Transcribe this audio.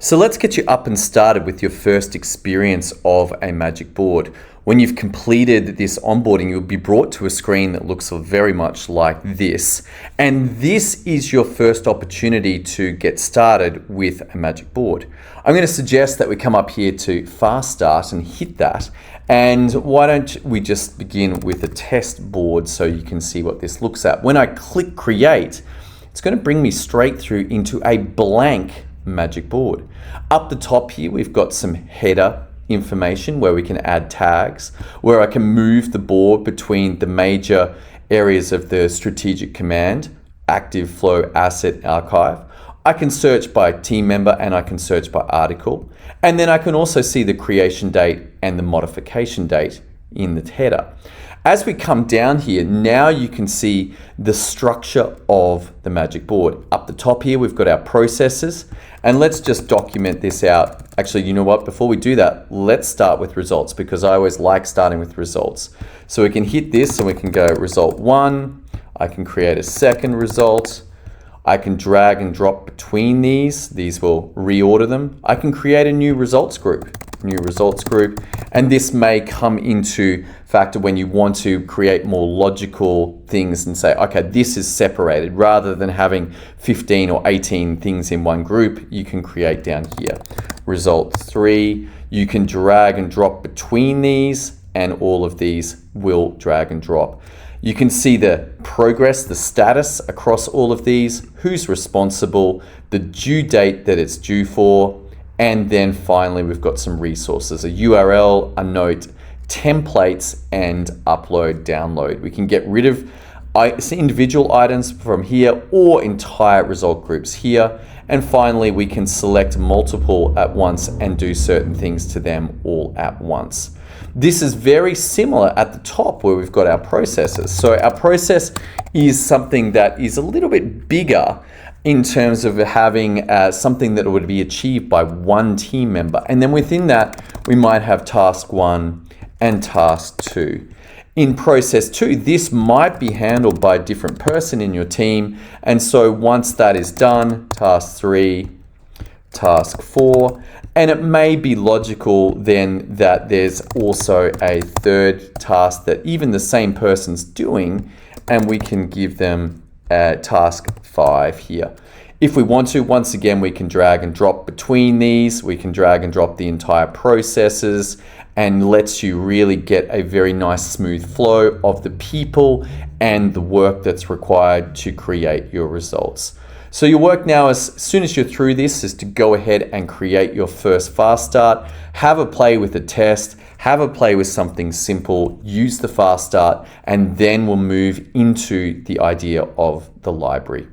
So let's get you up and started with your first experience of a magic board. When you've completed this onboarding, you'll be brought to a screen that looks very much like this. And this is your first opportunity to get started with a magic board. I'm going to suggest that we come up here to FastStart and hit that. And why don't we just begin with a test board so you can see what this looks at. When I click create, it's going to bring me straight through into a blank magic board. Up the top here, we've got some header information where we can add tags, where I can move the board between the major areas of the strategic command, active, flow, asset, archive. I can search by team member and I can search by article. And then I can also see the creation date and the modification date in the header. As we come down here, now you can see the structure of the magic board. Up the top here, we've got our processes, and let's just document this out. Actually, you know what? Before we do that, let's start with results, because I always like starting with results. So we can hit this and we can go result 1. I can create a second result. I can drag and drop between these. These will reorder them. I can create a new results group, and this may come into factor when you want to create more logical things and say, okay, this is separated. Rather than having 15 or 18 things in one group, you can create down here. Result 3, you can drag and drop between these, and all of these will drag and drop. You can see the progress, the status across all of these, who's responsible, the due date that it's due for, and then finally we've got some resources, a URL, a note, templates, and upload, download. We can get rid of individual items from here or entire result groups here. And finally, we can select multiple at once and do certain things to them all at once. This is very similar at the top where we've got our processes. So our process is something that is a little bit bigger in terms of having something that would be achieved by one team member. And then within that, we might have task 1 and task 2. In process 2, this might be handled by a different person in your team. And so once that is done, task 3, task 4, and it may be logical then that there's also a third task that even the same person's doing, and we can give them task 5 here. If we want to, once again, we can drag and drop between these. We can drag and drop the entire processes, and lets you really get a very nice smooth flow of the people and the work that's required to create your results. So your work now, as soon as you're through this, is to go ahead and create your first fast start. Have a play with a test, have a play with something simple, use the fast start, and then we'll move into the idea of the library.